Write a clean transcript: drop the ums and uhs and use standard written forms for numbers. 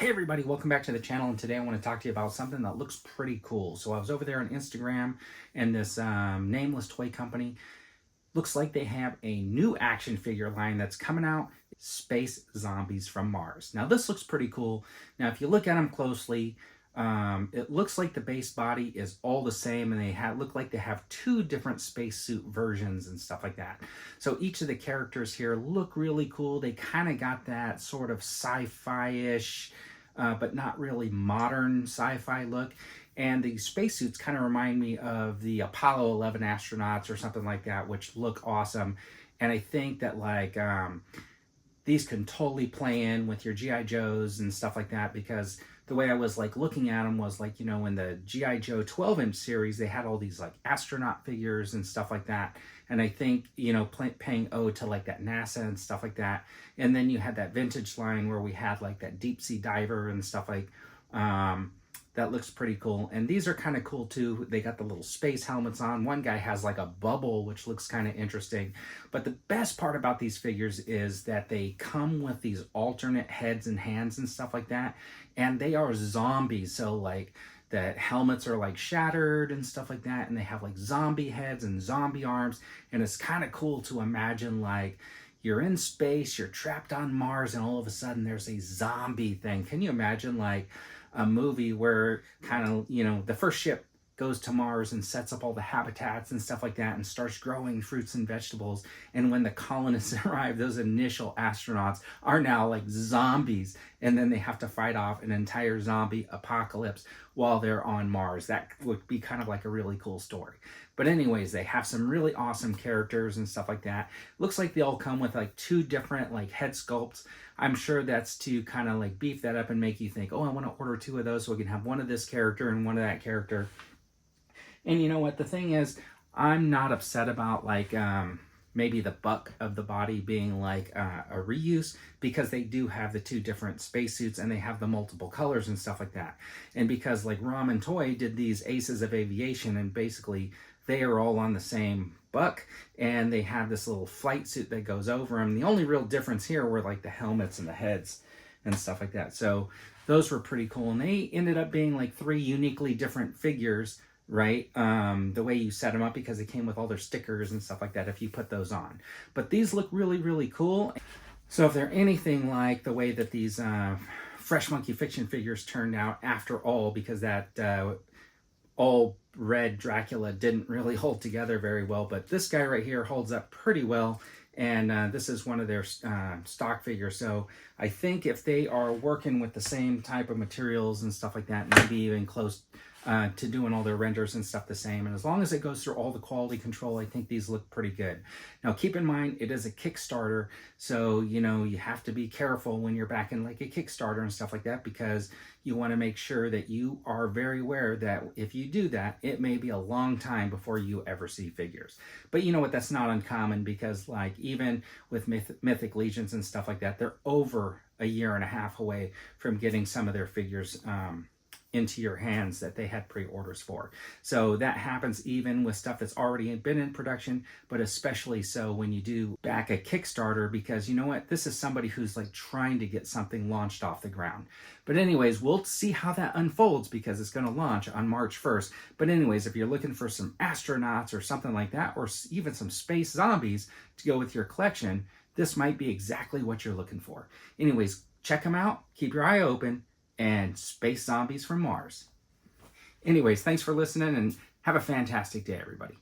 Hey everybody, welcome back to the channel, and today I want to talk to you about something that looks pretty cool. So I was over there on Instagram, and this nameless toy company looks like they have a new action figure line that's coming out, Space Zombies from Mars. Now this looks pretty cool. Now if you look at them closely, it looks like the base body is all the same, and they look like they have two different spacesuit versions and stuff like that. So each of the characters here look really cool. They kind of got that sort of sci-fi-ish, but not really modern sci-fi look. And the spacesuits kind of remind me of the Apollo 11 astronauts or something like that, which look awesome. And I think that these can totally play in with your G.I. Joes and stuff like that, because the way I was looking at them was in the G.I. Joe 12-inch series, they had all these astronaut figures and stuff like that. And I think, paying ode to that NASA and stuff like that. And then you had that vintage line where we had that deep sea diver and stuff that looks pretty cool. And these are kind of cool too. They got the little space helmets on. One guy has a bubble, which looks kind of interesting. But the best part about these figures is that they come with these alternate heads and hands and stuff like that. And they are zombies. So the helmets are shattered and stuff like that. And they have zombie heads and zombie arms. And it's kind of cool to imagine you're in space, you're trapped on Mars, and all of a sudden there's a zombie thing. Can you imagine a movie where the first ship goes to Mars and sets up all the habitats and stuff like that and starts growing fruits and vegetables, and when the colonists arrive, those initial astronauts are now zombies, and then they have to fight off an entire zombie apocalypse while they're on Mars. That would be kind of a really cool story. But anyways, they have some really awesome characters and stuff like that. Looks like they all come with two different head sculpts. I'm sure that's to kind of beef that up and make you think, oh, I want to order two of those so I can have one of this character and one of that character. And you know what? The thing is, I'm not upset about maybe the buck of the body being a reuse, because they do have the two different spacesuits and they have the multiple colors and stuff like that. And because Ramen Toy did these Aces of Aviation, and basically they are all on the same buck, and they have this little flight suit that goes over them. The only real difference here were the helmets and the heads and stuff like that. So those were pretty cool, and they ended up being three uniquely different figures, right? The way you set them up, because they came with all their stickers and stuff like that if you put those on. But these look really, really cool. So if they're anything like the way that these Fresh Monkey Fiction figures turned out after all, because that all red Dracula didn't really hold together very well, but this guy right here holds up pretty well. And this is one of their stock figures. So I think if they are working with the same type of materials and stuff like that, maybe even close to doing all their renders and stuff the same, and as long as it goes through all the quality control, I think these look pretty good. Now keep in mind, it is a Kickstarter, so you have to be careful when you're backing a Kickstarter and stuff like that, because you want to make sure that you are very aware that if you do that, it may be a long time before you ever see figures. But you know what, that's not uncommon, because even with Mythic Legions and stuff like that, they're over a year and a half away from getting some of their figures into your hands that they had pre-orders for. So that happens even with stuff that's already been in production, but especially so when you do back a Kickstarter, because you know what, this is somebody who's trying to get something launched off the ground. But anyways, we'll see how that unfolds, because it's going to launch on March 1st. But anyways, if you're looking for some astronauts or something like that, or even some space zombies to go with your collection, this might be exactly what you're looking for. Anyways, check them out, keep your eye open, and Space Zombies from Mars. Anyways, thanks for listening, and have a fantastic day, everybody.